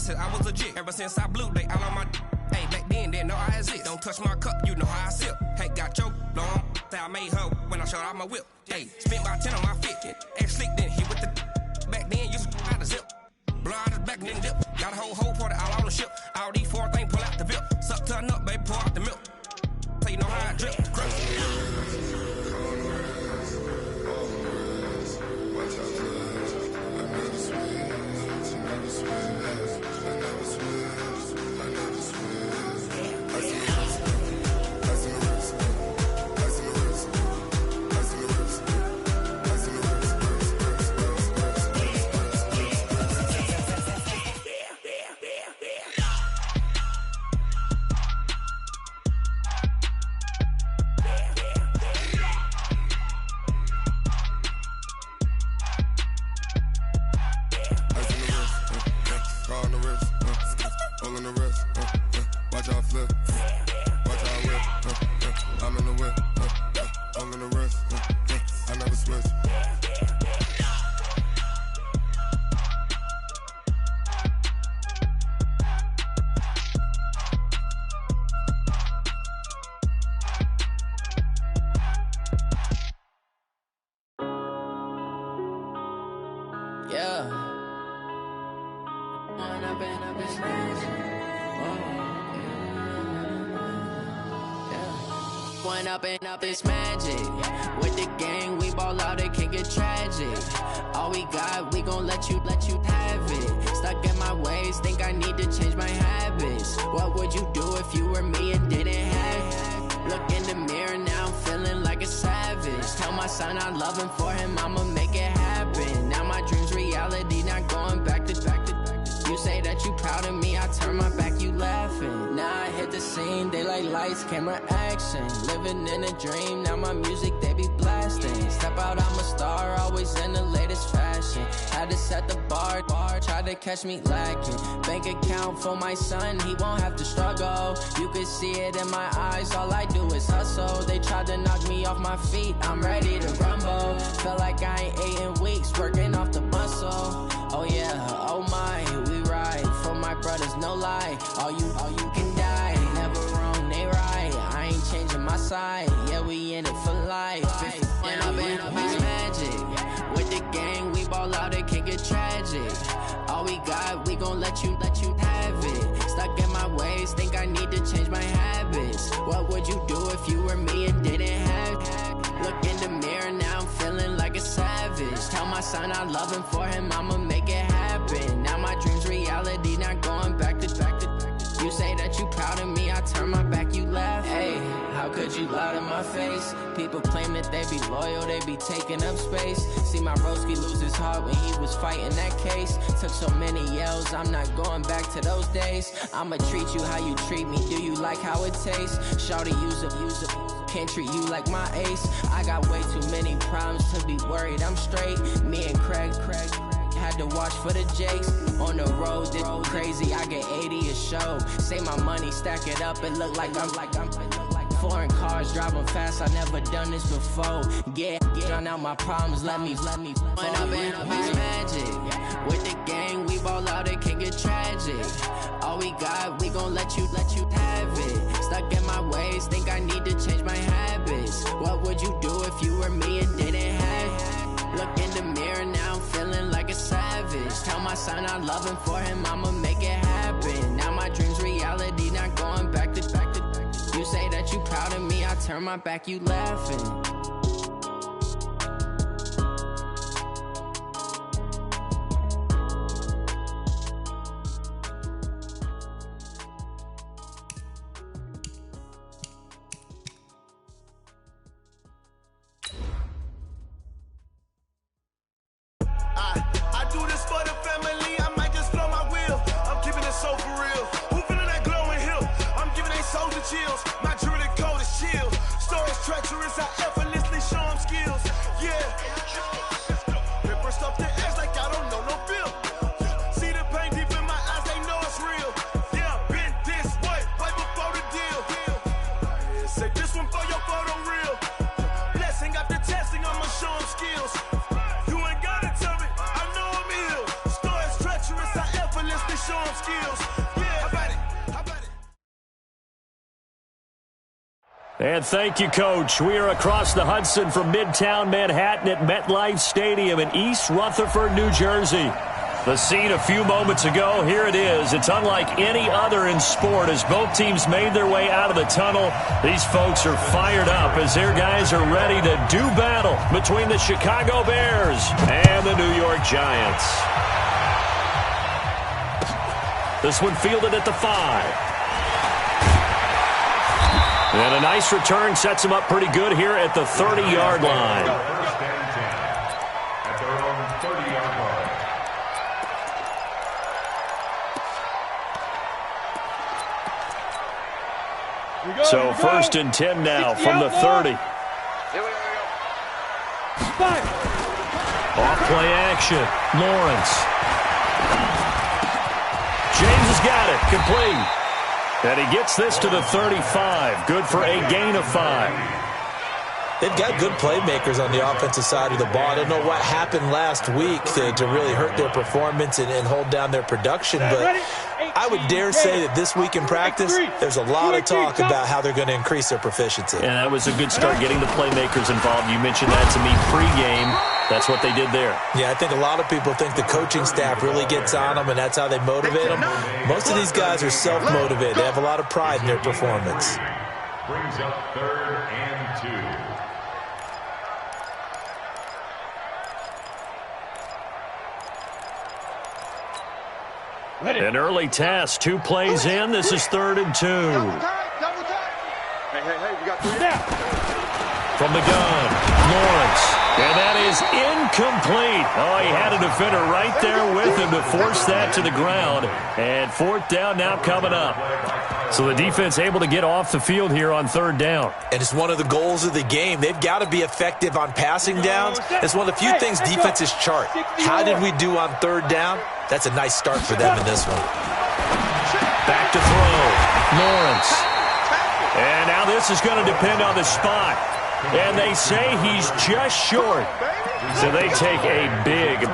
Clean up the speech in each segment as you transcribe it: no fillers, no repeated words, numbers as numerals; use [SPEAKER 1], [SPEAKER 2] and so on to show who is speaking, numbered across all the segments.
[SPEAKER 1] said I was legit. Ever since I blew, they all on my hey, back then, didn't know I exist. Don't touch my cup, you know how I sip. Hey, got your long, say I made her when I showed out my whip. Hey, spent about 10 on my fit. Act slick, then hit with the back then, used to out the zip. Blow out his back and then dip. Got a whole party all on the ship. All these 4 things pull out the VIP. Suck to a nut, baby, pour out the milk. So you know how I drip.
[SPEAKER 2] Up this magic with the gang, we ball out, it can get tragic. All we got, we gon' let you have it. Stuck in my ways, think I need to change my habits. What would you do if you were me and didn't have it? Look in the mirror now, I'm feeling like a savage. Tell my son I love him, for him I'ma make it happen. Now my dreams reality, not going back to. You say that you proud of me, I turn my back, you laughing. Now I hit the scene, they like lights, camera, action. Living in a dream, now my music, they be blasting. Step out, I'm a star, always in the latest fashion. Had to set the bar, try to catch me lacking. Bank account for my son, he won't have to struggle. You can see it in my eyes, all I do is hustle. They tried to knock me off my feet, I'm ready to rumble. Felt like I ain't ate in weeks, working off the muscle. Oh yeah, oh my, we ride for my brothers, no lie. All you can die, never wrong, they right. I ain't changing my side, yeah, we in it for life. When I'm in this magic with the gang, we ball out, it can get tragic. All we got, we gon' let you have it. Stuck in my ways, think I need to change my habits. What would you do if you were me and didn't have it? Look in the mirror now, I'm feeling like a savage. Tell my son I love him, for him I'ma make it happen. Now my dreams reality, not going back to. You say that you proud of me, I turn my back, you laugh. Hey, how could you lie to my face? People claim that they be loyal, they be taking up space. See my broski lose his heart when he was fighting that case. Took so many yells, I'm not going back to those days. I'ma treat you how you treat me, do you like how it tastes? Shawty, use up, can't treat you like my ace. I got way too many problems to be worried, I'm straight. Me and Craig had to watch for the Jakes. On the road, this crazy, I get 80 a show. Say my money, stack it up, it look like I'm foreign cars, driving fast, I never done this before. Yeah, drown out my problems, let me When I'm in this magic with the gang, we ball out, it can get tragic. All we got, we gon' let you have it. Stuck in my ways, think I need to change my habits. What would you do if you were me and didn't have it? Look in the mirror now, I'm feeling like a savage. Tell my son I love him, for him I'ma make it happen. Now my dreams reality, not going back to. You say that you proud of me, I turn my back, you laughing.
[SPEAKER 3] I do this for the family, I might just blow my wheel. I'm keeping it so for real. Who feeling that glowing hill? I'm giving they soldier chills. My jewelry code is chill. Stories treacherous, I effortlessly show them skills. Yeah. Ripper stuff the edge like I don't know no feel. See the pain deep in my eyes, they know it's real. Yeah, been this way, right before the deal. Say this one for your photo real. Blessing after testing, I'ma show them skills. You ain't gotta tell me, I know I'm ill. Stories treacherous, I effortlessly show them life skills. Yeah, how about it? How about it?
[SPEAKER 4] And thank you, Coach. We are across the Hudson from Midtown Manhattan at MetLife Stadium in East Rutherford, New Jersey. The scene a few moments ago, here it is. It's unlike any other in sport as both teams made their way out of the tunnel. These folks are fired up as their guys are ready to do battle between the Chicago Bears and the New York Giants. This one fielded at the 5. And a nice return sets him up pretty good here at the 30-yard line.
[SPEAKER 5] At their own 30-yard line.
[SPEAKER 4] So first and 10 now from the 30. Off play action. Lawrence. James has got it. Complete. And he gets this to the 35. Good for a gain of 5.
[SPEAKER 6] They've got good playmakers on the offensive side of the ball. I don't know what happened last week to really hurt their performance and hold down their production, but I would dare say that this week in practice, there's a lot of talk about how they're going to increase their proficiency.
[SPEAKER 4] And that was a good start, getting the playmakers involved. You mentioned that to me pregame. That's what they did there.
[SPEAKER 6] Yeah, I think a lot of people think the coaching staff really gets on them, and that's how they motivate them. Most of these guys are self-motivated. They have a lot of pride in their performance.
[SPEAKER 5] Brings up 3rd and 2.
[SPEAKER 4] An early test, 2 plays in. This is 3rd and 2.
[SPEAKER 7] Hey, we got 3 down.
[SPEAKER 4] From the gun, Lawrence. And that is incomplete. Oh, he had a defender right there with him to force that to the ground. And 4th down now coming up. So the defense able to get off the field here on 3rd down.
[SPEAKER 6] And it's one of the goals of the game. They've got to be effective on passing downs. It's one of the few things defenses chart. How did we do on 3rd down? That's a nice start for them in this one.
[SPEAKER 4] Back to throw. Lawrence. And now this is going to depend on the spot. And they say he's just short. So they take a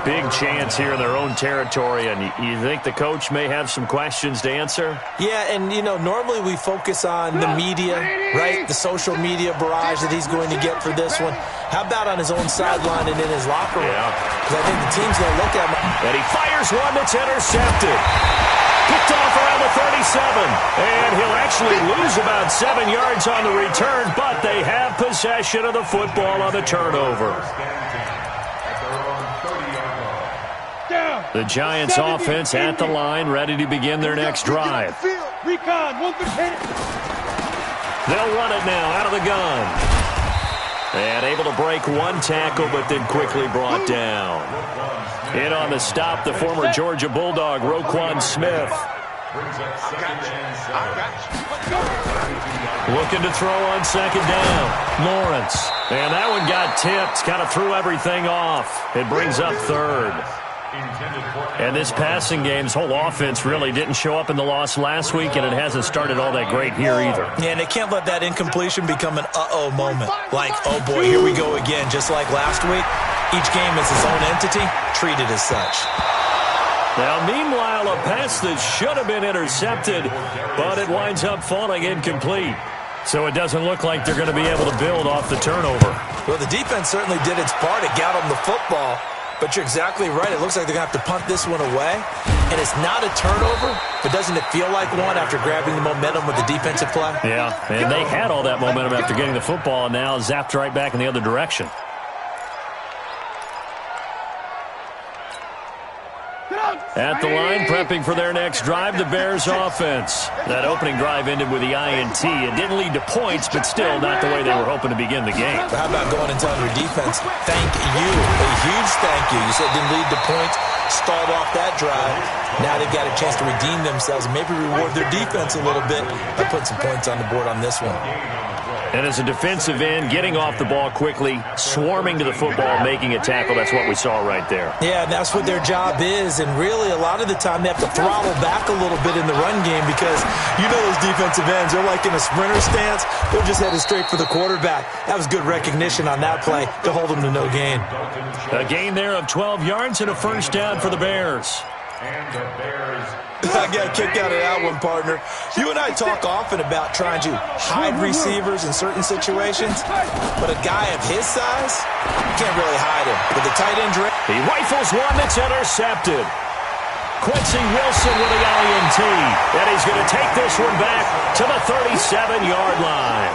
[SPEAKER 4] big chance here in their own territory. And you think the coach may have some questions to answer?
[SPEAKER 6] Yeah, and, you know, normally we focus on the media, right? The social media barrage that he's going to get for this one. How about on his own sideline and in his locker room?
[SPEAKER 4] Yeah.
[SPEAKER 6] Because I think the team's going to look at him.
[SPEAKER 4] And he fires one that's intercepted. Picked off around the 37. And he'll actually lose about 7 yards on the return, but they have possession of the football on the turnover. The Giants offense at the line, ready to begin their next drive.
[SPEAKER 7] Recon, 1 for 10.
[SPEAKER 4] They'll run it now out of the gun. And able to break 1 tackle, but then quickly brought down. In on the stop, the former Georgia Bulldog, Roquan Smith. Looking to throw on 2nd down. Lawrence. And that one got tipped, kind of threw everything off. It brings up 3rd. And this passing game's whole offense really didn't show up in the loss last week, and it hasn't started all that great here either.
[SPEAKER 6] Yeah, and they can't let that incompletion become an uh-oh moment. Like, oh boy, here we go again. Just like last week, each game is its own entity, treated as such.
[SPEAKER 4] Now, meanwhile, a pass that should have been intercepted, but it winds up falling incomplete. So it doesn't look like they're going to be able to build off the turnover.
[SPEAKER 6] Well, the defense certainly did its part. It got them the football. But you're exactly right. It looks like they're going to have to punt this one away. And it's not a turnover, but doesn't it feel like one after grabbing the momentum with the defensive play?
[SPEAKER 4] Yeah, and they had all that momentum after getting the football, and now zapped right back in the other direction. At the line, prepping for their next drive, the Bears offense. That opening drive ended with the INT. It didn't lead to points, but still not the way they were hoping to begin the game.
[SPEAKER 6] How about going and telling your defense, thank you, a huge thank you. You said it didn't lead to points, stalled off that drive. Now they've got a chance to redeem themselves and maybe reward their defense a little bit by putting some points on the board on this one.
[SPEAKER 4] And as a defensive end, getting off the ball quickly, swarming to the football, making a tackle, that's what we saw right there.
[SPEAKER 6] Yeah, and that's what their job is. And really, a lot of the time, they have to throttle back a little bit in the run game because you know those defensive ends, they're like in a sprinter stance. They're just headed straight for the quarterback. That was good recognition on that play to hold them to no gain.
[SPEAKER 4] A gain there of 12 yards and a first down for the Bears.
[SPEAKER 5] And the Bears
[SPEAKER 6] I got a kick out of that one, partner. You and I talk often about trying to hide receivers in certain situations, but a guy of his size, you can't really hide him. With the tight end,
[SPEAKER 4] he rifles one that's intercepted. Quincy Wilson with the INT, and he's going to take this one back to the 37-yard line.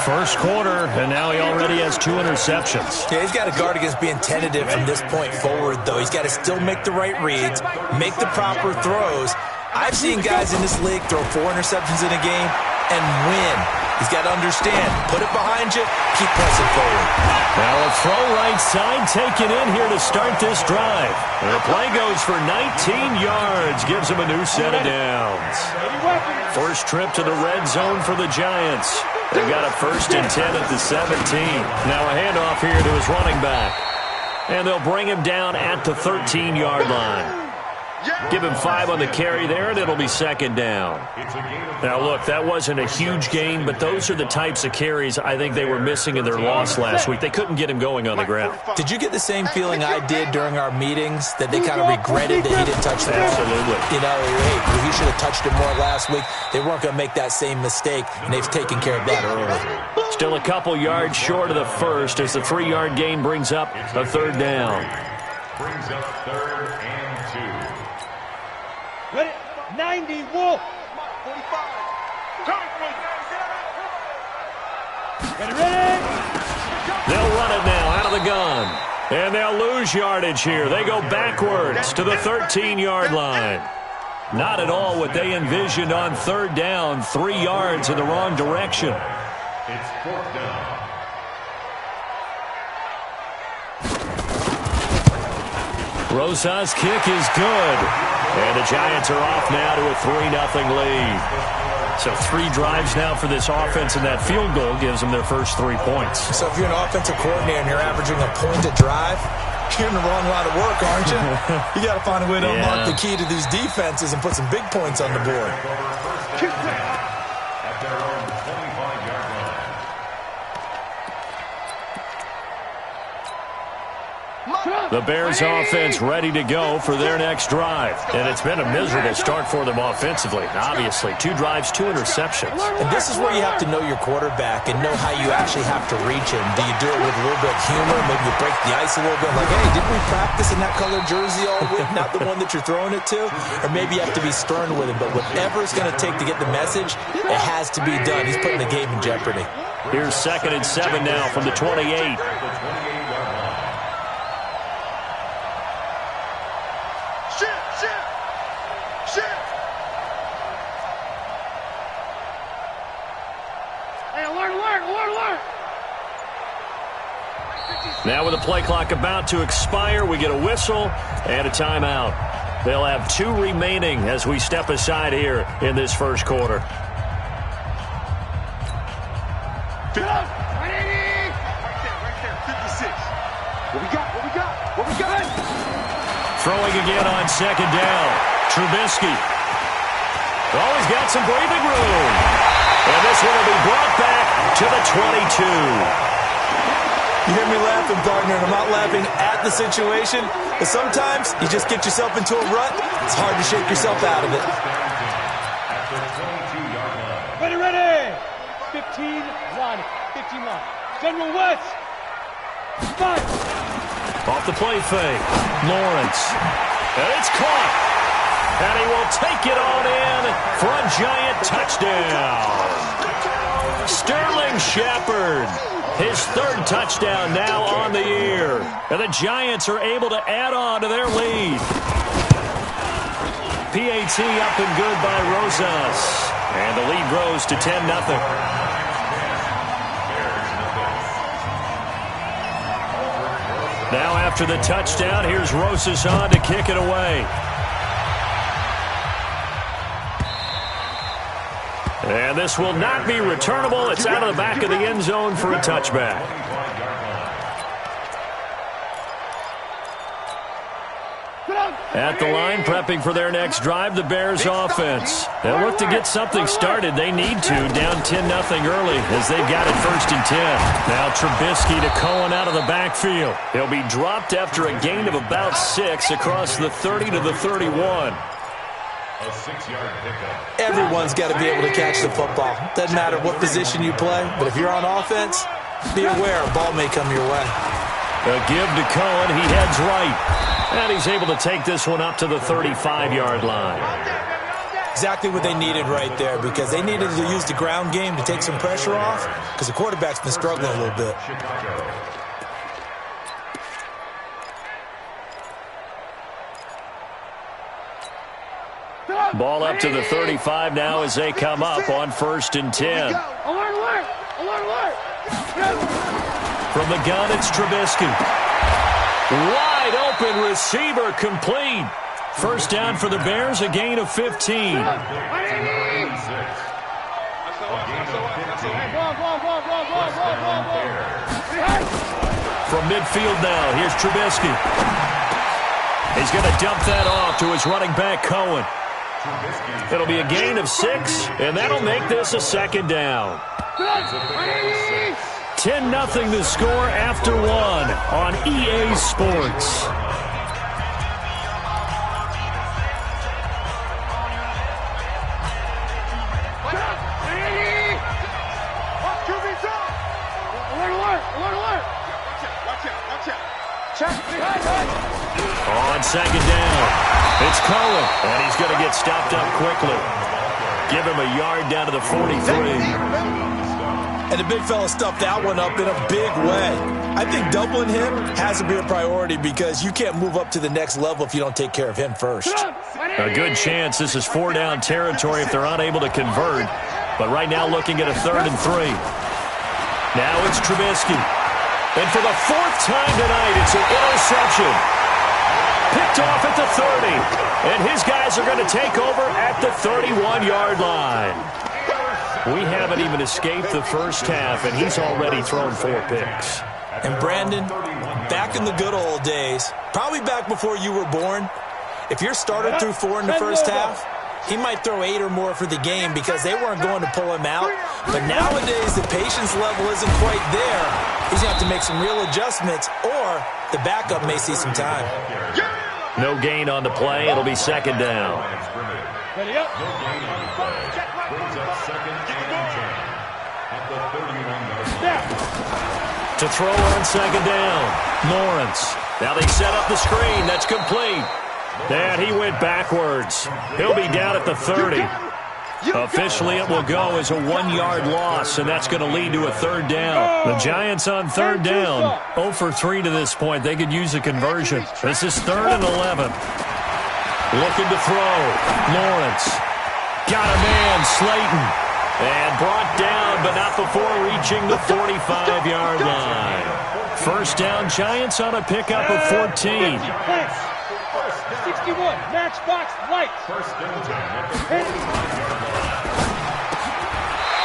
[SPEAKER 4] First quarter, and now he already has 2 interceptions.
[SPEAKER 6] Yeah, he's got to guard against being tentative from this point forward, though. He's got to still make the right reads, make the proper throws. I've seen guys in this league throw 4 interceptions in a game and win. He's got to understand, put it behind you, keep pressing forward.
[SPEAKER 4] Now a throw right side taken in here to start this drive. And the play goes for 19 yards, gives him a new set of downs. First trip to the red zone for the Giants. They got a 1st and 10 at the 17. Now a handoff here to his running back. And they'll bring him down at the 13-yard line. Give him 5 on the carry there, and it'll be 2nd down. Now, look, that wasn't a huge gain, but those are the types of carries I think they were missing in their loss last week. They couldn't get him going on the ground.
[SPEAKER 6] Did you get the same feeling I did during our meetings, that they kind of regretted that he didn't touch the ball?
[SPEAKER 4] Absolutely.
[SPEAKER 6] You know, hey, he should have touched it more last week. They weren't going to make that same mistake, and they've taken care of that early.
[SPEAKER 4] Still a couple yards short of the first as the 3-yard gain brings up a 3rd down.
[SPEAKER 5] Brings up 3rd and 2.
[SPEAKER 7] Ready? 90, Wolf.
[SPEAKER 3] 45.
[SPEAKER 7] Ready?
[SPEAKER 4] They'll run it now out of the gun. And they'll lose yardage here. They go backwards to the 13-yard line. Not at all what they envisioned on 3rd down. 3 yards in the wrong direction.
[SPEAKER 5] It's 4th down.
[SPEAKER 4] Rosa's kick is good. And the Giants are off now to a 3-0 lead. So 3 drives now for this offense, and that field goal gives them their first 3 points.
[SPEAKER 6] So if you're an offensive coordinator and you're averaging a point a drive, you're in the wrong line of work, aren't you? You got to find a way to unlock the key to these defenses and put some big points on the board.
[SPEAKER 5] At their own 25-yard line.
[SPEAKER 4] The Bears offense ready to go for their next drive. And it's been a miserable start for them offensively. Obviously, 2 drives, 2 interceptions.
[SPEAKER 6] And this is where you have to know your quarterback and know how you actually have to reach him. Do you do it with a little bit of humor? Maybe you break the ice a little bit. Like, hey, didn't we practice in that colored jersey all week? Not the one that you're throwing it to? Or maybe you have to be stern with him. But whatever it's going to take to get the message, it has to be done. He's putting the game in jeopardy.
[SPEAKER 4] Here's 2nd and 7 now from the 28. Now with the play clock about to expire, we get a whistle and a timeout. They'll have 2 remaining as we step aside here in this first quarter.
[SPEAKER 3] Right there, 56. What we got?
[SPEAKER 4] Throwing again on 2nd down. Trubisky. Oh, he's got some breathing room. And this one will be brought back to the 22.
[SPEAKER 6] You hear me laughing, partner, and I'm not laughing at the situation, but sometimes you just get yourself into a rut. It's hard to shake yourself out of it.
[SPEAKER 7] Ready. 15 line. General West. 5.
[SPEAKER 4] Off the play fake. Lawrence. And it's caught. And he will take it on in for a Giant touchdown. Sterling Shepard. His 3rd touchdown now on the year. And the Giants are able to add on to their lead. PAT up and good by Rosas. And the lead grows to 10-0. Now after the touchdown, here's Rosas on to kick it away. And this will not be returnable. It's out of the back of the end zone for a touchback. At the line, prepping for their next drive, the Bears offense. They'll look to get something started. They need to, down 10-0 early as they've got it 1st and 10. Now Trubisky to Cohen out of the backfield. He'll be dropped after a gain of about 6 across the 30 to the 31.
[SPEAKER 5] A 6-yard pickup.
[SPEAKER 6] Everyone's got to be able to catch the football. Doesn't matter what position you play, but if you're on offense, be aware a ball may come your way.
[SPEAKER 4] A give to Cohen. He heads right. And he's able to take this one up to the 35-yard line.
[SPEAKER 6] Exactly what they needed right there, because they needed to use the ground game to take some pressure off, because the quarterback's been struggling a little bit.
[SPEAKER 4] Ball up to the 35 now as they come up on 1st and 10. From the gun, it's Trubisky. Wide open receiver complete. First down for the Bears, a gain of 15. From midfield now, here's Trubisky. He's going to dump that off to his running back, Cohen. It'll be a gain of 6, and that'll make this a 2nd down. 10-0 the score after 1 on EA Sports. On 2nd down, it's Cohen, and he's going to get stopped up quickly. Give him a yard down to the 43.
[SPEAKER 6] And the big fella stuffed that one up in a big way. I think doubling him has to be a priority, because you can't move up to the next level if you don't take care of him first.
[SPEAKER 4] A good chance this is 4-down territory if they're unable to convert. But right now looking at a 3rd and 3. Now it's Trubisky. And for the 4th time tonight, it's an interception. Picked off at the 30. And his guys are going to take over at the 31-yard line. We haven't even escaped the first half, and he's already thrown 4 picks.
[SPEAKER 6] And Brandon, back in the good old days, probably back before you were born, if your starter threw 4 in the first half, he might throw 8 or more for the game, because they weren't going to pull him out. But nowadays, the patience level isn't quite there. He's going to have to make some real adjustments, or the backup may see some time.
[SPEAKER 4] No gain on the play. It'll be 2nd down.
[SPEAKER 5] Ready up. No gain on the play. Brings up 2nd and 10 at the 31-yard line.
[SPEAKER 4] To throw on 2nd down, Lawrence. Now they set up the screen. That's complete. And he went backwards. He'll be down at the 30. Officially, it will go as a 1-yard loss, and that's going to lead to a 3rd down. The Giants on 3rd down. 0 for 3 to this point. They could use a conversion. This is 3rd and 11. Looking to throw. Lawrence. Got a man, Slayton. And brought down, but not before reaching the 45-yard line. First down, Giants on a pickup of 14.
[SPEAKER 7] 61, matchbox lights.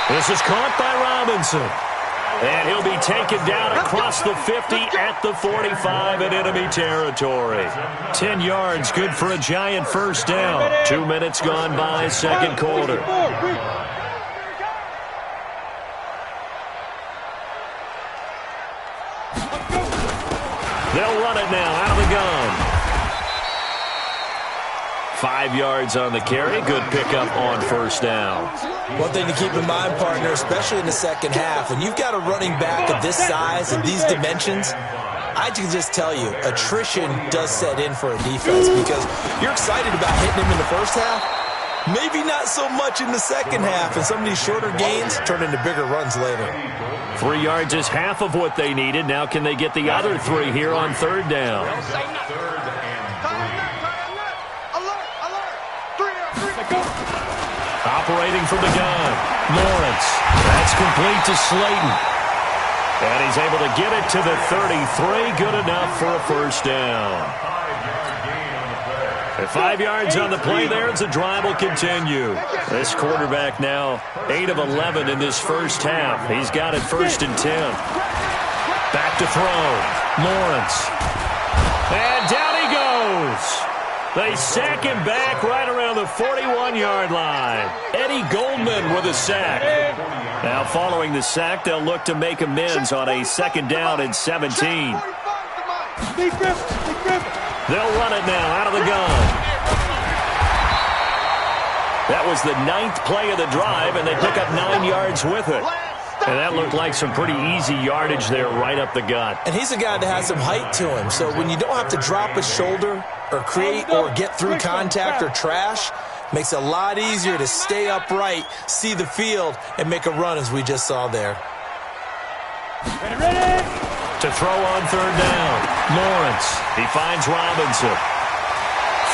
[SPEAKER 4] This is caught by Robinson. And he'll be taken down across the 50 at the 45 in enemy territory. 10 yards, good for a Giant first down. 2 minutes gone by, 2nd quarter. They'll run it now out of the gun. 5 yards on the carry. Good pickup on first down.
[SPEAKER 6] One thing to keep in mind, partner, especially in the second half, when you've got a running back of this size and these dimensions, I can just tell you, attrition does set in for a defense, because you're excited about hitting him in the first half, maybe not so much in the second half, and some of these shorter gains turn into bigger runs later.
[SPEAKER 4] 3 yards is half of what they needed. Now can they get the other 3 here on 3rd down? Operating from the gun, Lawrence. That's complete to Slayton. And he's able to get it to the 33. Good enough for a first down. At 5 yards on the play there, as the drive will continue. This quarterback now 8 of 11 in this first half. He's got it 1st and 10. Back to throw. Lawrence. And down he goes. They sack him back right around the 41-yard line. Eddie Goldman with a sack. Now following the sack, they'll look to make amends on a 2nd down and 17. They'll run it now out of the gun. That was the 9th play of the drive, and they pick up 9 yards with it. And that looked like some pretty easy yardage there right up the gut.
[SPEAKER 6] And he's a guy that has some height to him. So when you don't have to drop a shoulder or create or get through contact or trash, makes it a lot easier to stay upright, see the field, and make a run as we just saw there.
[SPEAKER 7] Ready.
[SPEAKER 4] To throw on 3rd down, Lawrence. He finds Robinson.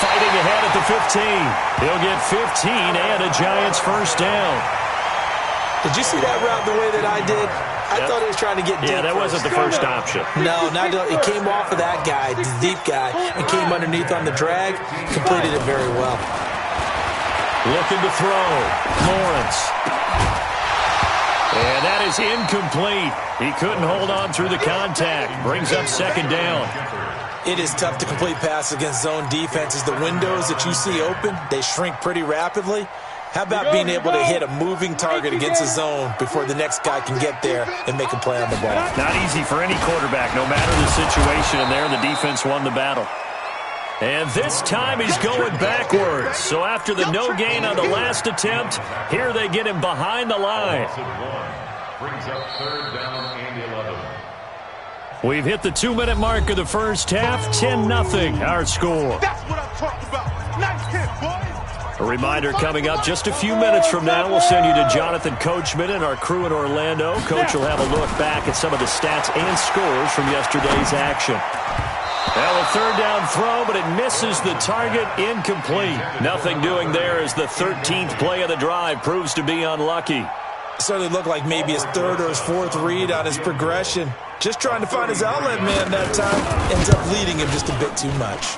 [SPEAKER 4] Fighting ahead at the 15. He'll get 15 and a Giants first down.
[SPEAKER 6] Did you see that route the way that I did? I thought he was trying to get deep.
[SPEAKER 4] Yeah, that wasn't the first option.
[SPEAKER 6] No, it came off of that guy, the deep guy, and came underneath on the drag. Completed it very well.
[SPEAKER 4] Looking to throw. Lawrence. And that is incomplete. He couldn't hold on through the contact. Brings up 2nd down.
[SPEAKER 6] It is tough to complete passes against zone defenses. The windows that you see open, they shrink pretty rapidly. How about being able to hit a moving target against a zone before the next guy can get there and make a play on the ball?
[SPEAKER 4] Not easy for any quarterback, no matter the situation. And there, the defense won the battle. And this time he's going backwards. So after the no gain on the last attempt, here they get him behind the line.
[SPEAKER 5] Brings up 3rd down and 11.
[SPEAKER 4] We've hit the 2-minute mark of the first half. 10-0 our score.
[SPEAKER 3] That's what I'm talking about. Nice hit, boys.
[SPEAKER 4] A reminder coming up just a few minutes from now. We'll send you to Jonathan Coachman and our crew in Orlando. Coach will have a look back at some of the stats and scores from yesterday's action. Well, a 3rd down throw, but it misses the target. Incomplete. Nothing doing there as the 13th play of the drive proves to be unlucky.
[SPEAKER 6] Certainly looked like maybe his 3rd or his 4th read on his progression. Just trying to find his outlet man that time. Ends up leading him just a bit too much.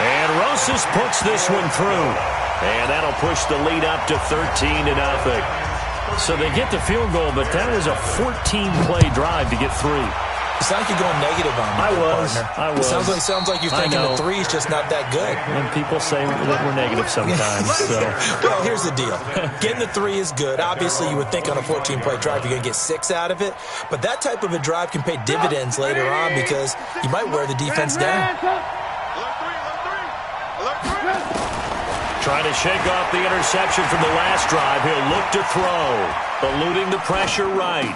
[SPEAKER 4] And Rosas puts this one through. And that'll push the lead up to 13-0. So they get the field goal, but that was a 14-play drive to get 3.
[SPEAKER 6] It's like you're going negative on me.
[SPEAKER 4] I was.
[SPEAKER 6] Sounds like you're thinking the 3's just not that good.
[SPEAKER 4] And people say that we're negative sometimes. So.
[SPEAKER 6] Well, here's the deal. Getting the 3 is good. Obviously, you would think on a 14-play drive you're going to get 6 out of it. But that type of a drive can pay dividends later on because you might wear the defense down.
[SPEAKER 4] Trying to shake off the interception from the last drive. He'll look to throw. Eluding the pressure right.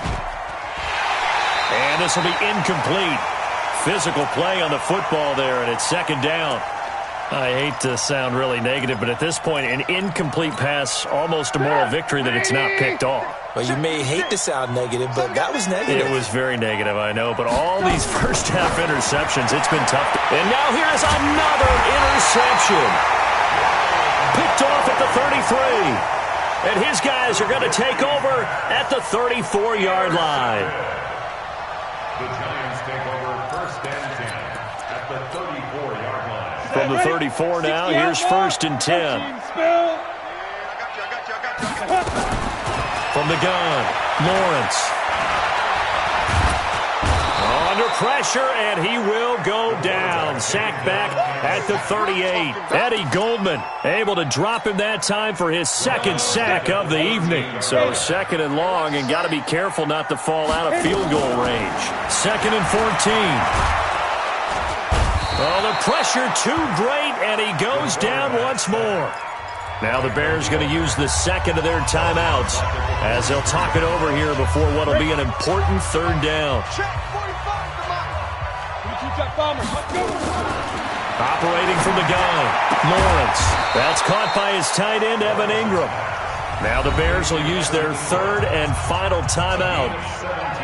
[SPEAKER 4] And this will be incomplete. Physical play on the football there, and it's 2nd down. I hate to sound really negative, but at this point, an incomplete pass, almost a moral victory that it's not picked off.
[SPEAKER 6] Well, you may hate to sound negative, but that was negative.
[SPEAKER 4] It was very negative, I know. But all these first-half interceptions, it's been tough. And now here's another interception. Picked off at the 33. And his guys are going to take over at the 34-yard line.
[SPEAKER 5] The Giants take over 1st and 10 at the 34-yard line.
[SPEAKER 4] From the 34 now, here's 1st and 10. From the gun, Lawrence. Under pressure, and he will go down. Sacked back at the 38. Eddie Goldman able to drop him that time for his 2nd sack of the evening. So 2nd and long, and got to be careful not to fall out of field goal range. 2nd and 14. Oh, the pressure too great, and he goes down once more. Now the Bears going to use the 2nd of their timeouts as they'll talk it over here before what will be an important 3rd down. Operating from the gun, Lawrence. That's caught by his tight end, Evan Ingram. Now the Bears will use their 3rd and final timeout.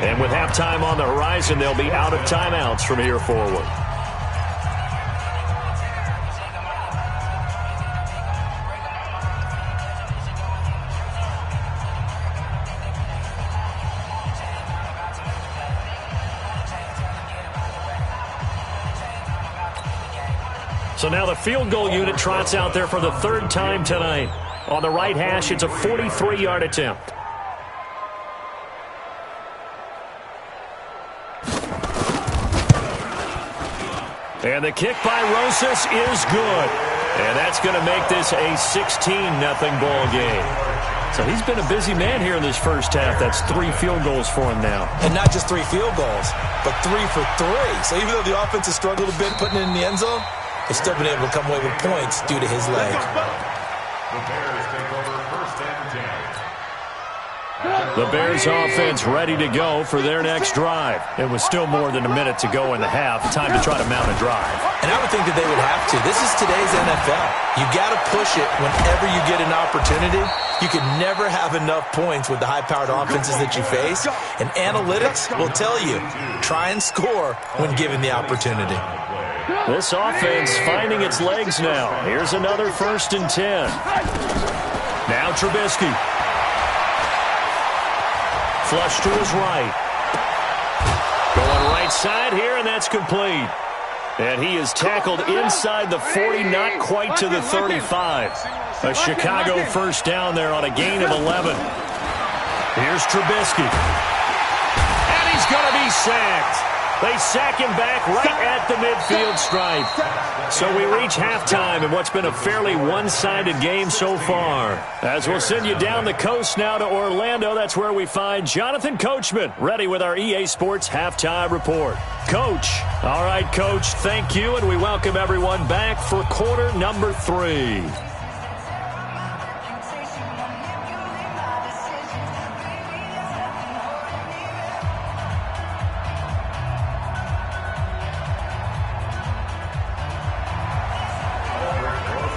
[SPEAKER 4] And with halftime on the horizon, they'll be out of timeouts from here forward. So now the field goal unit trots out there for the 3rd time tonight. On the right hash, it's a 43-yard attempt. And the kick by Rosas is good. And that's going to make this a 16-0 ball game. So he's been a busy man here in this first half. That's 3 field goals for him now.
[SPEAKER 6] And not just 3 field goals, but 3 for 3. So even though the offense has struggled a bit putting it in the end zone, they've still been able to come away with points due to his leg.
[SPEAKER 5] The Bears take over 1st and 10.
[SPEAKER 4] The Bears offense ready to go for their next drive. It was still more than a minute to go in the half. Time to try to mount a drive.
[SPEAKER 6] And I would think that they would have to. This is today's NFL. You got to push it whenever you get an opportunity. You can never have enough points with the high-powered offenses that you face. And analytics will tell you, try and score when given the opportunity.
[SPEAKER 4] This offense finding its legs now. Here's another 1st and 10. Now Trubisky. Flush to his right. Going right side here, and that's complete. And he is tackled inside the 40, not quite to the 35. A Chicago 1st down there on a gain of 11. Here's Trubisky. And he's going to be sacked. They sack him back right at the midfield stripe. So we reach halftime in what's been a fairly one-sided game so far. As we'll send you down the coast now to Orlando, that's where we find Jonathan Coachman, ready with our EA Sports Halftime Report. Coach. All right, Coach, thank you, and we welcome everyone back for quarter number 3.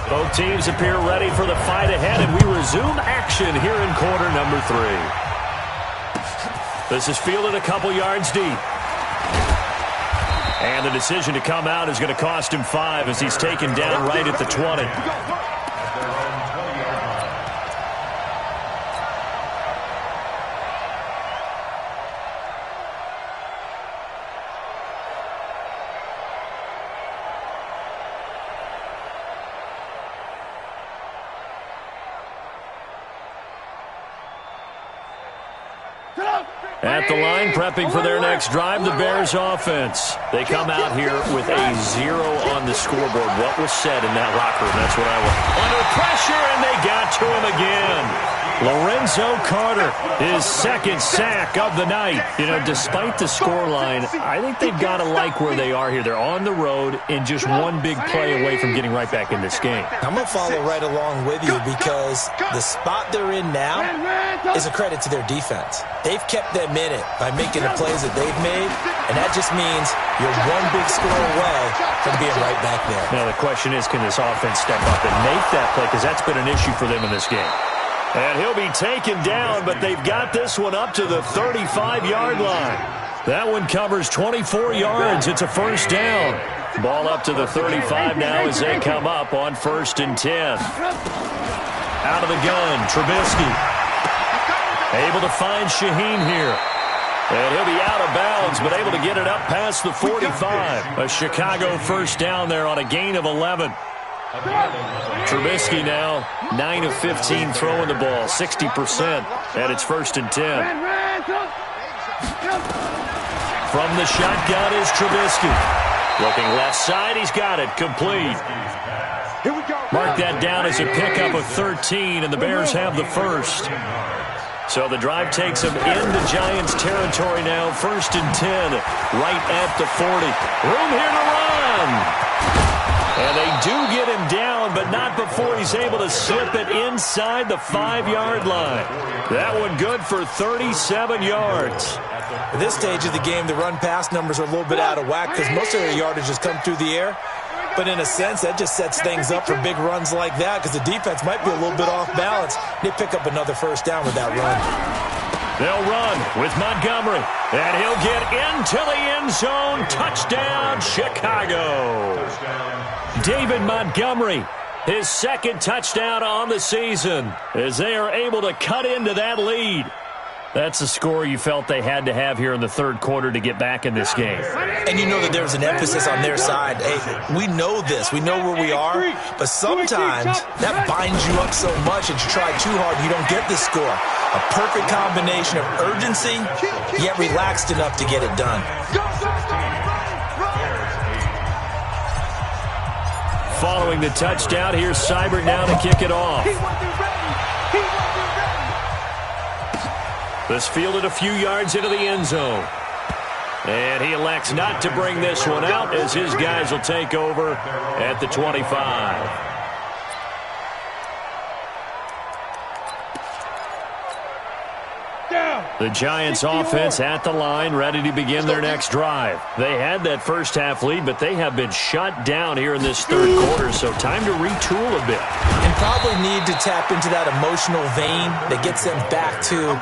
[SPEAKER 4] Both teams appear ready for the fight ahead, and we resume action here in quarter number 3. This is fielded a couple yards deep. And the decision to come out is going to cost him 5 as he's taken down right at the 20. At the line, prepping for their next drive, the Bears offense. They come out here with a 0 on the scoreboard. What was said in that locker room? That's what I want. Under pressure, and they got to him again. Lorenzo Carter, his 2nd sack of the night. You know, despite the scoreline, I think they've got to like where they are here. They're on the road and just one big play away from getting right back in this game.
[SPEAKER 6] I'm going to follow right along with you because the spot they're in now is a credit to their defense. They've kept them in it by making the plays that they've made, and that just means you're one big score away from being right back there.
[SPEAKER 4] Now, the question is, can this offense step up and make that play? Because that's been an issue for them in this game. And he'll be taken down, but they've got this one up to the 35-yard line. That one covers 24 yards. It's a 1st down. Ball up to the 35 now as they come up on 1st and 10. Out of the gun, Trubisky. Able to find Shaheen here. And he'll be out of bounds, but able to get it up past the 45. A Chicago 1st down there on a gain of 11. Trubisky now 9 of 15 throwing the ball, 60%, and it's 1st and 10. From the shotgun is Trubisky. Looking left side, he's got it, complete. Mark that down as a pickup of 13, and the Bears have the 1st. So the drive takes them into Giants territory now, 1st and 10, right at the 40. Room here to run. And they do get him down, but not before he's able to slip it inside the 5-yard line. That one good for 37 yards.
[SPEAKER 6] At this stage of the game, the run-pass numbers are a little bit out of whack because most of their yardage has come through the air. But in a sense, that just sets things up for big runs like that because the defense might be a little bit off balance. They pick up another 1st down with that run.
[SPEAKER 4] They'll run with Montgomery, and he'll get into the end zone. Touchdown, Chicago. David Montgomery, his 2nd touchdown on the season as they are able to cut into that lead. That's the score you felt they had to have here in the 3rd quarter to get back in this game.
[SPEAKER 6] And you know that there's an emphasis on their side. Hey, we know this. We know where we are. But sometimes that binds you up so much that you try too hard and you don't get the score. A perfect combination of urgency, yet relaxed enough to get it done.
[SPEAKER 4] Following the touchdown, here's Seibert now to kick it off. This fielded a few yards into the end zone. And he elects not to bring this one out as his guys will take over at the 25. The Giants offense at the line, ready to begin their next drive. They had that first half lead, but they have been shut down here in this third quarter, so time to retool a bit.
[SPEAKER 6] And probably need to tap into that emotional vein that gets them back to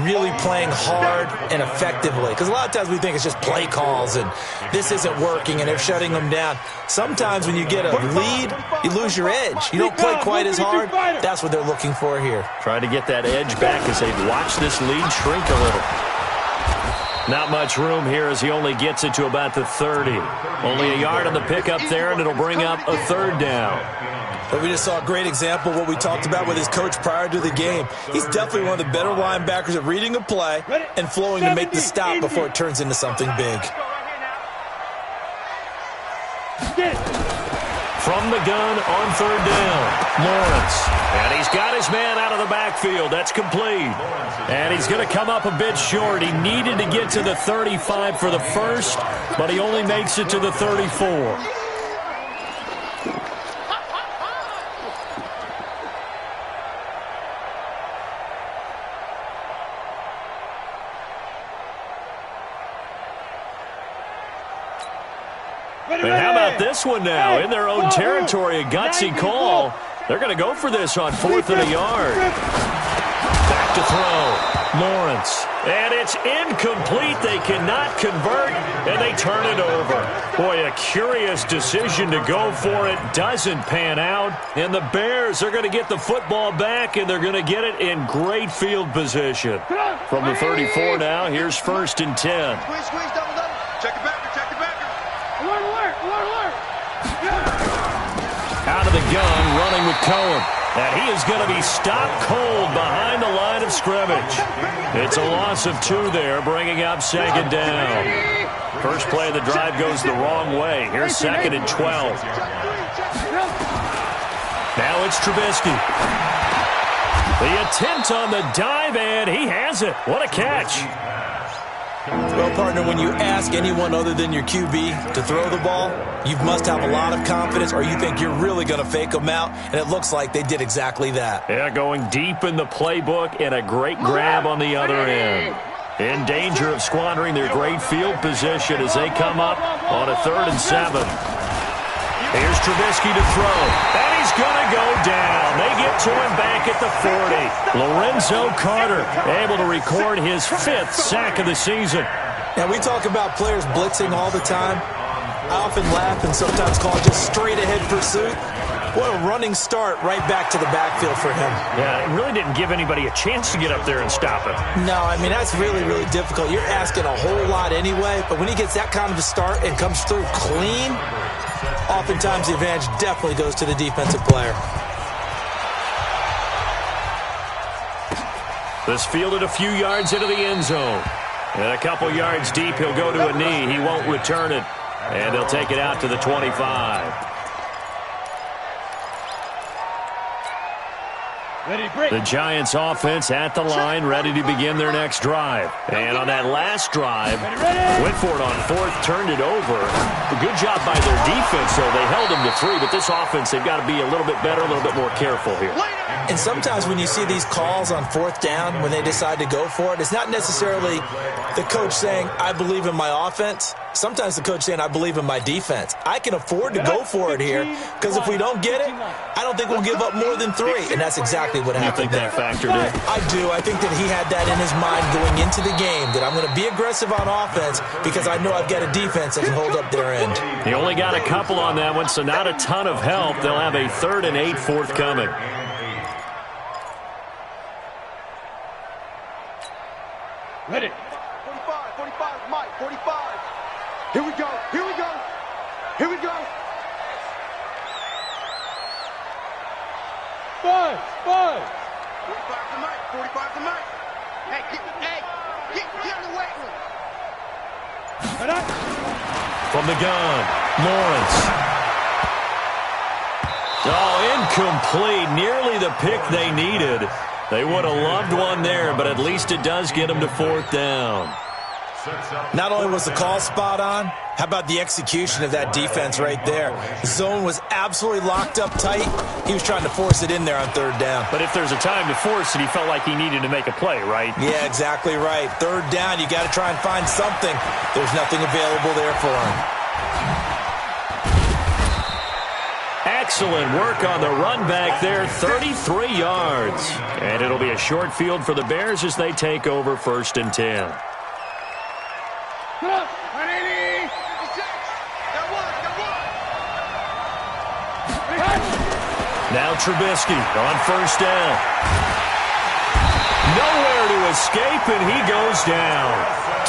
[SPEAKER 6] really playing hard and effectively. Because a lot of times we think it's just play calls and this isn't working and they're shutting them down. Sometimes when you get a lead, you lose your edge. You don't play quite as hard. That's what they're looking for here.
[SPEAKER 4] Try to get that edge back as they watch this lead shrink a little. Not much room here as he only gets it to about the 30. Only a yard on the pickup there, and it'll bring up a third down.
[SPEAKER 6] But we just saw a great example of what we talked about with his coach prior to the game. He's definitely one of the better linebackers at reading a play and flowing to make the stop before it turns into something big.
[SPEAKER 4] From the gun on third down, Lawrence. And he's got his man out of the backfield. That's complete. And he's going to come up a bit short. He needed to get to the 35 for the first, but he only makes it to the 34. And how about this one now? In their own territory, a gutsy call. They're going to go for this on 4th and a yard. Back to throw. Lawrence. And it's incomplete. They cannot convert, and they turn it over. Boy, a curious decision to go for it. Doesn't pan out. And the Bears are going to get the football back, and they're going to get it in great field position. From the 34 now, here's 1st and 10.
[SPEAKER 3] Squeeze, double. Check it back. Alert.
[SPEAKER 4] Out of the gun, running with Cohen. And he is going to be stopped cold behind the line of scrimmage. It's a loss of 2 there, bringing up 2nd down. First play of the drive goes the wrong way. Here's 2nd and 12. Now it's Trubisky. The attempt on the dive, and he has it. What a catch.
[SPEAKER 6] Well, partner, when you ask anyone other than your QB to throw the ball, you must have a lot of confidence or you think you're really going to fake them out, and it looks like they did exactly that.
[SPEAKER 4] Yeah, going deep in the playbook and a great grab on the other end. In danger of squandering their great field position as they come up on a 3rd and 7. Here's Trubisky to throw, and he's going to go down. They get to him back at the 40. Lorenzo Carter able to record his 5th sack of the season.
[SPEAKER 6] Now, we talk about players blitzing all the time. I often laugh and sometimes call it just straight-ahead pursuit. What a running start right back to the backfield for him.
[SPEAKER 4] Yeah, it really didn't give anybody a chance to get up there and stop him.
[SPEAKER 6] No, I mean, that's really, really difficult. You're asking a whole lot anyway, but when he gets that kind of a start and comes through clean, oftentimes the advantage definitely goes to the defensive player.
[SPEAKER 4] This fielded a few yards into the end zone. And a couple yards deep, he'll go to a knee. He won't return it. And he'll take it out to the 25. The Giants offense at the line, ready to begin their next drive. And on that last drive, went for it on 4th, turned it over. A good job by their defense, though. They held them to 3, but this offense, they've got to be a little bit better, a little bit more careful here.
[SPEAKER 6] And sometimes when you see these calls on 4th down, when they decide to go for it, it's not necessarily the coach saying, I believe in my offense. Sometimes the coach saying, I believe in my defense. I can afford to go for it here because if we don't get it, I don't think we'll give up more than 3. And that's exactly what happened.
[SPEAKER 4] You think that factored in?
[SPEAKER 6] I do. I think that he had that in his mind going into the game, that I'm going to be aggressive on offense because I know I've got a defense that can hold up their end.
[SPEAKER 4] He only got a couple on that one, so not a ton of help. They'll have a 3rd and 8 forthcoming.
[SPEAKER 7] Ready.
[SPEAKER 3] 45, Mike, 45. Here we go.
[SPEAKER 7] 5.
[SPEAKER 3] 45 to Mike. Hey, get in the weight room.
[SPEAKER 4] From the gun, Lawrence. Oh, incomplete. Nearly the pick they needed. They would have loved one there, but at least it does get them to 4th down.
[SPEAKER 6] Not only was the call spot on, How about the execution of that defense right there? The zone was absolutely locked up tight. He was trying to force it in there on third down.
[SPEAKER 4] But if there's a time to force it, he felt like he needed to make a play, right?
[SPEAKER 6] Yeah, exactly right. Third down, you got to try and find something. There's nothing available there for him.
[SPEAKER 4] Excellent work on the run back there, 33 yards. And it'll be a short field for the Bears as they take over 1st and 10. Now Trubisky on 1st down. Nowhere to escape, and he goes down.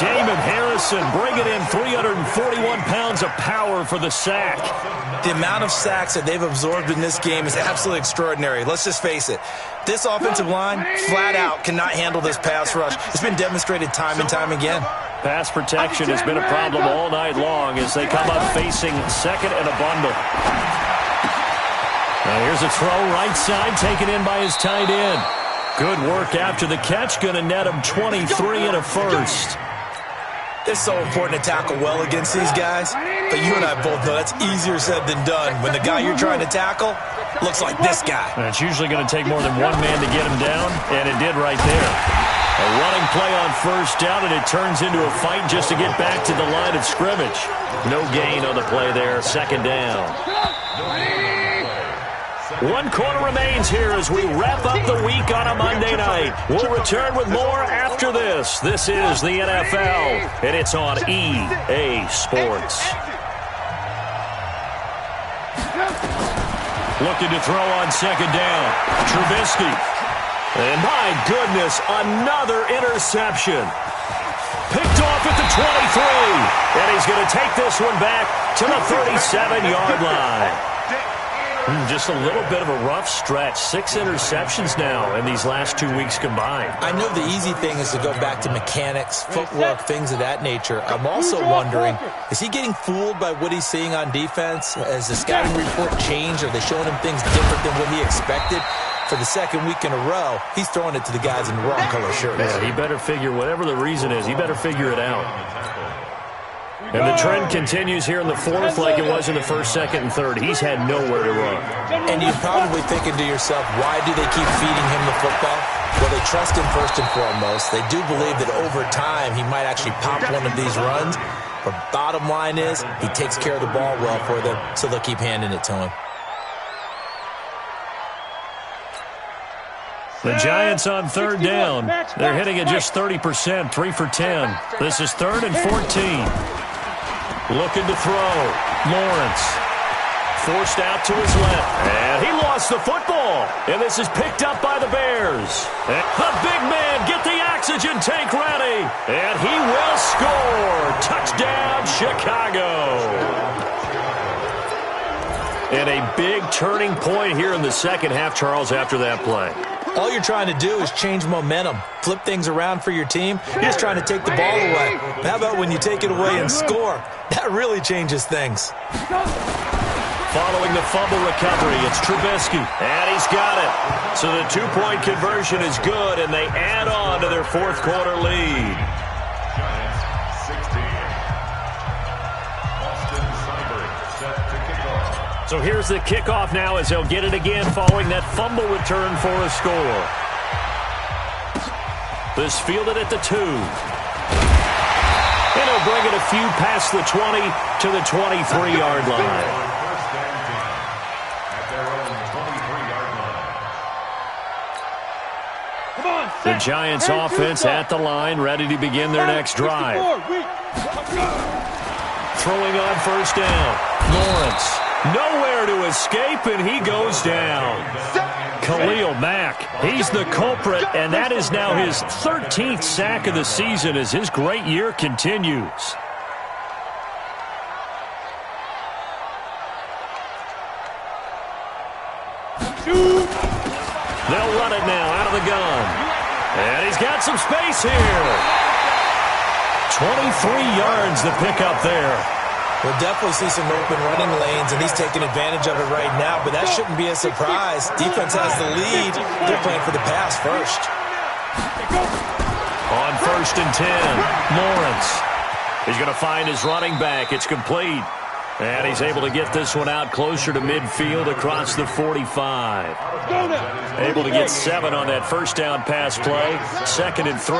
[SPEAKER 4] Damon Harrison bringing in 341 pounds of power for the sack.
[SPEAKER 6] The amount of sacks that they've absorbed in this game is absolutely extraordinary. Let's just face it. This offensive line, flat out, cannot handle this pass rush. It's been demonstrated time and time again.
[SPEAKER 4] Pass protection has been a problem all night long as they come up facing second and a bundle. Now here's a throw right side taken in by his tight end. Good work after the catch. Going to net him 23 and a first.
[SPEAKER 6] It's so important to tackle well against these guys. But you and I both know that's easier said than done. When the guy you're trying to tackle looks like this guy.
[SPEAKER 4] And it's usually going to take more than one man to get him down, and it did right there. A running play on 1st down, and it turns into a fight just to get back to the line of scrimmage. No gain on the play there, 2nd down. 1 quarter remains here as we wrap up the week on a Monday night. We'll return with more after this. This is the NFL, and it's on EA Sports. Looking to throw on 2nd down. Trubisky. And my goodness, another interception. Picked off at the 23. And he's going to take this one back to the 37-yard line. Just a little bit of a rough stretch. 6 interceptions now in these last 2 weeks combined.
[SPEAKER 6] I know the easy thing is to go back to mechanics, footwork, things of that nature. I'm also wondering, is he getting fooled by what he's seeing on defense? Has the scouting report changed? Are they showing him things different than what he expected? For the 2nd week in a row, he's throwing it to the guys in the wrong color shirts.
[SPEAKER 4] Yeah, he better figure, whatever the reason is, he better figure it out. And the trend continues here in the 4th like it was in the 1st, 2nd, and 3rd. He's had nowhere to run.
[SPEAKER 6] And you're probably thinking to yourself, why do they keep feeding him the football? Well, they trust him first and foremost. They do believe that over time he might actually pop one of these runs. But bottom line is, he takes care of the ball well for them, so they'll keep handing it to him.
[SPEAKER 4] The Giants on 3rd down. They're hitting at just 30%, 3 for 10. This is 3rd and 14. Looking to throw. Lawrence. Forced out to his left. And he lost the football. And this is picked up by the Bears. The big man, get the oxygen tank ready. And he will score. Touchdown, Chicago. And a big turning point here in the 2nd half, Charles, after that play.
[SPEAKER 6] All you're trying to do is change momentum, flip things around for your team. You're just trying to take the ball away. But how about when you take it away and score? That really changes things.
[SPEAKER 4] Following the fumble recovery, it's Trubisky, and he's got it. So the 2-point conversion is good, and they add on to their 4th quarter lead. So here's the kickoff now as they'll get it again following that fumble return for a score. This fielded at the 2. And he'll bring it a few past the 20 to the 23-yard line. The Giants offense at the line, ready to begin their next drive. Throwing on 1st down. Lawrence. Nowhere to escape, and he goes down. Khalil Mack, he's the culprit, and that is now his 13th sack of the season as his great year continues. They'll run it now out of the gun. And he's got some space here. 23 yards to pick up there.
[SPEAKER 6] We'll definitely see some open running lanes, and he's taking advantage of it right now, but that shouldn't be a surprise. Defense has the lead. They're playing for the pass first.
[SPEAKER 4] On 1st and 10, Lawrence. He's going to find his running back. It's complete. And he's able to get this one out closer to midfield across the 45. Able to get 7 on that first down pass play. 2nd and 3.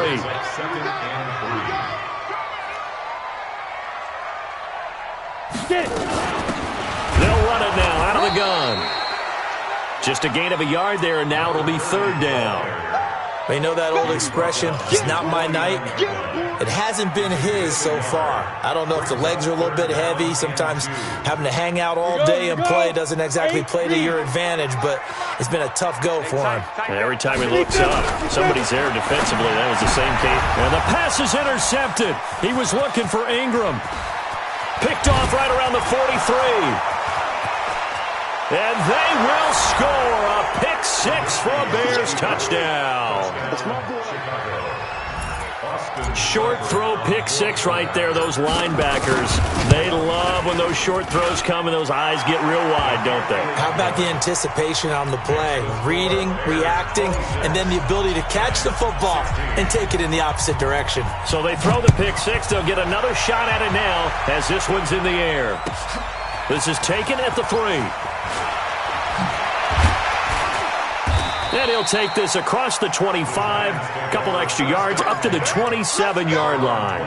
[SPEAKER 4] They'll run it now out of the gun. Just a gain of a yard there, and now it'll be 3rd down.
[SPEAKER 6] You know that old expression, it's not my night? It hasn't been his so far. I don't know if the legs are a little bit heavy. Sometimes having to hang out all day and play doesn't exactly play to your advantage, but it's been a tough go for him.
[SPEAKER 4] Every time he looks up, somebody's there defensively. That was the same case. And the pass is intercepted. He was looking for Ingram. Picked off right around the 43. And they will score a pick-6 for a Bears touchdown. Short throw pick-6 right there. Those linebackers, they love when those short throws come and those eyes get real wide, don't they?
[SPEAKER 6] How about the anticipation on the play? Reading, reacting, and then the ability to catch the football and take it in the opposite direction.
[SPEAKER 4] So they throw the pick-6. They'll get another shot at it now as this one's in the air. This is taken at the 3. And he'll take this across the 25, a couple extra yards, up to the 27-yard line.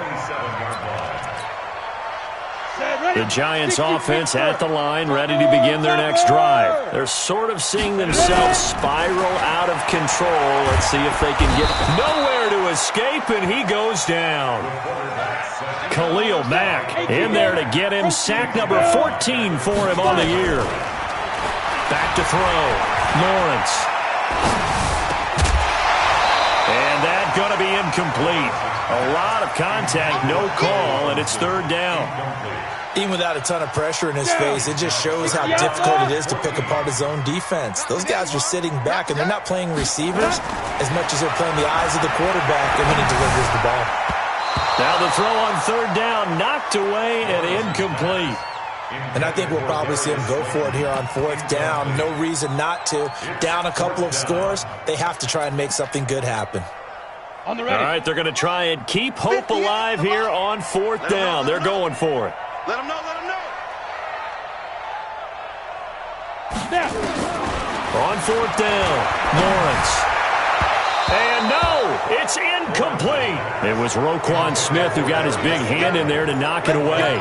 [SPEAKER 4] The Giants offense at the line, ready to begin their next drive. They're sort of seeing themselves spiral out of control. Let's see if they can get nowhere to escape, and he goes down. Khalil Mack in there to get him. Sack number 14 for him on the year. Back to throw. Lawrence. And that's going to be incomplete. A lot of contact, no call, and it's 3rd down.
[SPEAKER 6] Even without a ton of pressure in his face, it just shows how difficult it is to pick apart his own defense. Those guys are sitting back, and they're not playing receivers as much as they're playing the eyes of the quarterback and when he delivers the ball.
[SPEAKER 4] Now the throw on 3rd down, knocked away and incomplete.
[SPEAKER 6] And I think we'll probably see him go for it here on 4th down. No reason not to. Down a couple of scores, they have to try and make something good happen.
[SPEAKER 4] All right, they're going to try and keep hope alive here on 4th down. They're going for it.
[SPEAKER 3] Let him know, let him know.
[SPEAKER 4] On 4th down, Lawrence. And no, it's incomplete. It was Roquan Smith who got his big hand in there to knock it away.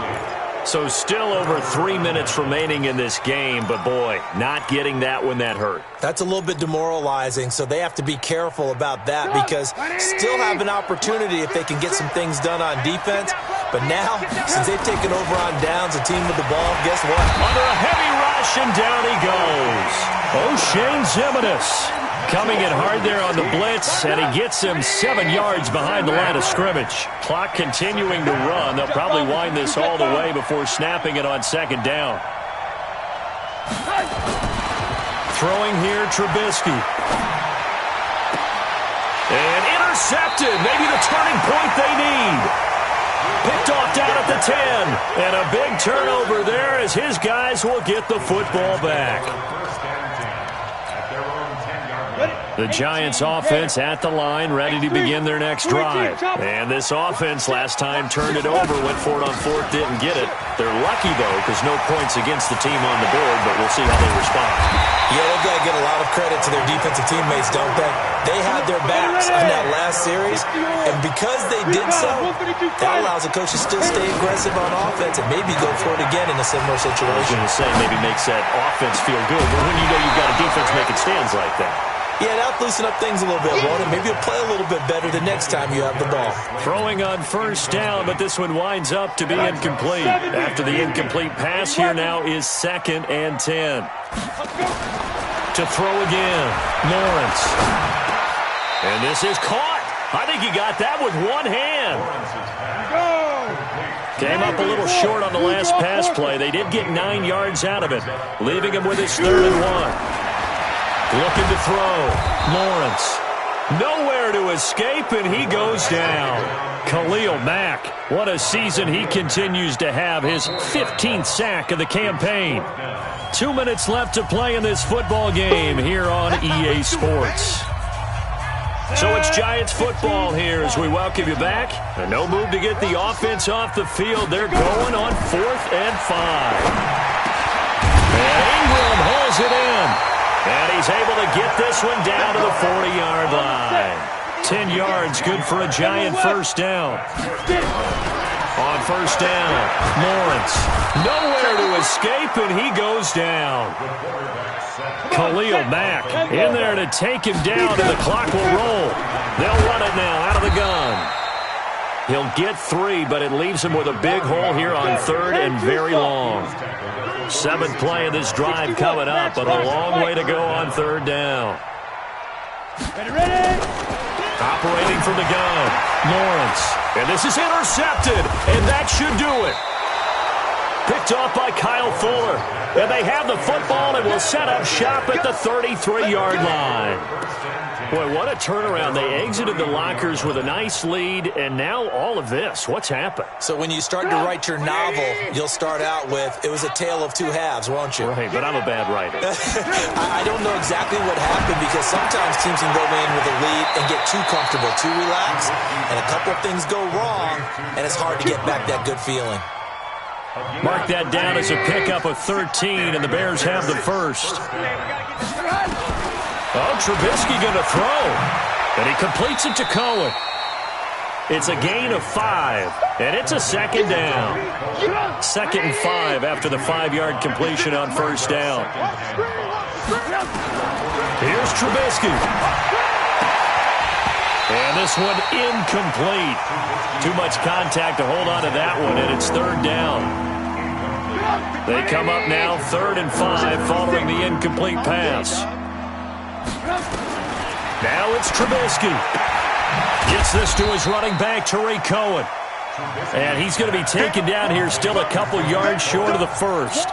[SPEAKER 4] So still over 3 minutes remaining in this game, but boy, not getting that when that hurt.
[SPEAKER 6] That's a little bit demoralizing, so they have to be careful about that because still have an opportunity if they can get some things done on defense. But now, since they've taken over on downs, a team with the ball, guess what?
[SPEAKER 4] Under a heavy rush, and down he goes. O'Shane Ximines coming in hard there on the blitz, and he gets him 7 yards behind the line of scrimmage. Clock continuing to run. They'll probably wind this all the way before snapping it on 2nd down. Throwing here, Trubisky. And intercepted. Maybe the turning point they need. Picked off down at the 10. And a big turnover there as his guys will get the football back. The Giants offense at the line, ready to begin their next drive. And this offense last time turned it over, went for it on 4th, didn't get it. They're lucky, though, because no points against the team on the board, but we'll see how they respond.
[SPEAKER 6] Yeah, they've got to get a lot of credit to their defensive teammates, don't they? They had their backs on that last series, and because they did so, that allows the coach to still stay aggressive on offense and maybe go for it again in a similar situation.
[SPEAKER 4] I was going to say, maybe makes that offense feel good, but when you know you've got a defense making stands like that.
[SPEAKER 6] Yeah, that'll loosen up things a little bit, won't it? Maybe you'll play a little bit better the next time you have the ball.
[SPEAKER 4] Throwing on 1st down, but this one winds up to be incomplete. After the incomplete pass, here now is 2nd and 10. To throw again, Lawrence. And this is caught. I think he got that with one hand. Came up a little short on the last pass play. They did get 9 yards out of it, leaving him with his 3rd and 1. Looking to throw. Lawrence. Nowhere to escape, and he goes down. Khalil Mack. What a season he continues to have. His 15th sack of the campaign. 2 minutes left to play in this football game here on EA Sports. So it's Giants football here as we welcome you back. And no move to get the offense off the field. They're going on 4th and 5. And Ingram hauls it in. And he's able to get this one down to the 40-yard line. 10 yards, good for a Giant first down. On first down, Lawrence. Nowhere to escape, and he goes down. Khalil Mack in there to take him down, and the clock will roll. They'll run it now out of the gun. He'll get 3, but it leaves him with a big hole here on 3rd and very long. 7th play of this drive coming up, but a long way to go on 3rd down. Operating from the gun, Lawrence. And this is intercepted, and that should do it. Picked off by Kyle Fuller. And they have the football and will set up shop at the 33-yard line. Boy, what a turnaround. They exited the lockers with a nice lead, and now all of this. What's happened?
[SPEAKER 6] So when you start to write your novel, you'll start out with, it was a tale of two halves, won't you?
[SPEAKER 4] Right, but I'm a bad writer.
[SPEAKER 6] I don't know exactly what happened because sometimes teams can go in with a lead and get too comfortable, too relaxed, and a couple of things go wrong, and it's hard to get back that good feeling.
[SPEAKER 4] Mark that down as a pickup of 13, and the Bears have the first. Oh, Trubisky going to throw. And he completes it to Cohen. It's a gain of 5, and it's a second down. 2nd and 5 after the 5-yard completion on first down. Here's Trubisky. And this one incomplete. Too much contact to hold on to that one, and it's 3rd down. They come up now 3rd and 5 following the incomplete pass. Now it's Trubisky. Gets this to his running back, Tariq Cohen. And he's going to be taken down here, still a couple yards short of the first.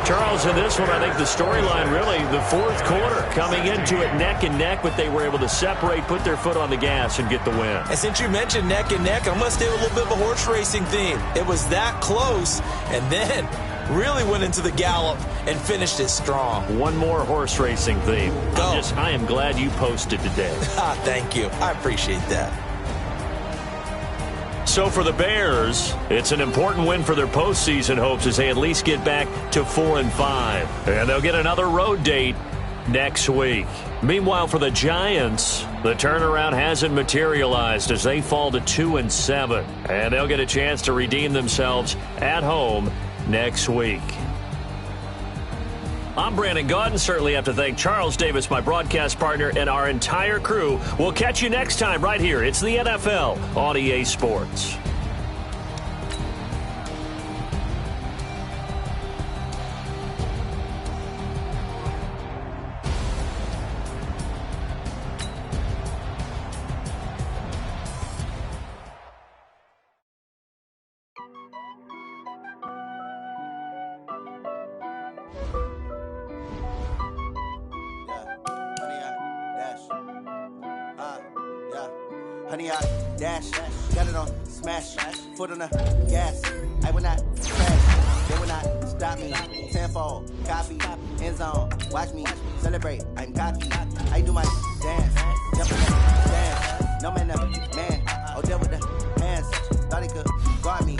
[SPEAKER 4] Charles, in this one, I think the storyline really, the 4th quarter, coming into it neck and neck, but they were able to separate, put their foot on the gas, and get the win.
[SPEAKER 6] And since you mentioned neck and neck, I'm going to stay with a little bit of a horse racing theme. It was that close, and then really went into the gallop and finished it strong.
[SPEAKER 4] One more horse racing theme. I am glad you posted today.
[SPEAKER 6] Thank you. I appreciate that.
[SPEAKER 4] So for the Bears, it's an important win for their postseason hopes as they at least get back to 4 and 5. And they'll get another road date next week. Meanwhile, for the Giants, the turnaround hasn't materialized as they fall to 2 and 7. And they'll get a chance to redeem themselves at home next week. I'm Brandon Gaudin. Certainly have to thank Charles Davis, my broadcast partner, and our entire crew. We'll catch you next time right here. It's the NFL on EA Sports.
[SPEAKER 8] Honey, I dash, got it on smash, foot on the gas. I will not crash, they will not stop me. Tenfold, copy, end zone, watch me celebrate. I'm cocky, I do my dance, jump in the dance. No man, up, man, oh, deal with the hands. Thought he could guard me,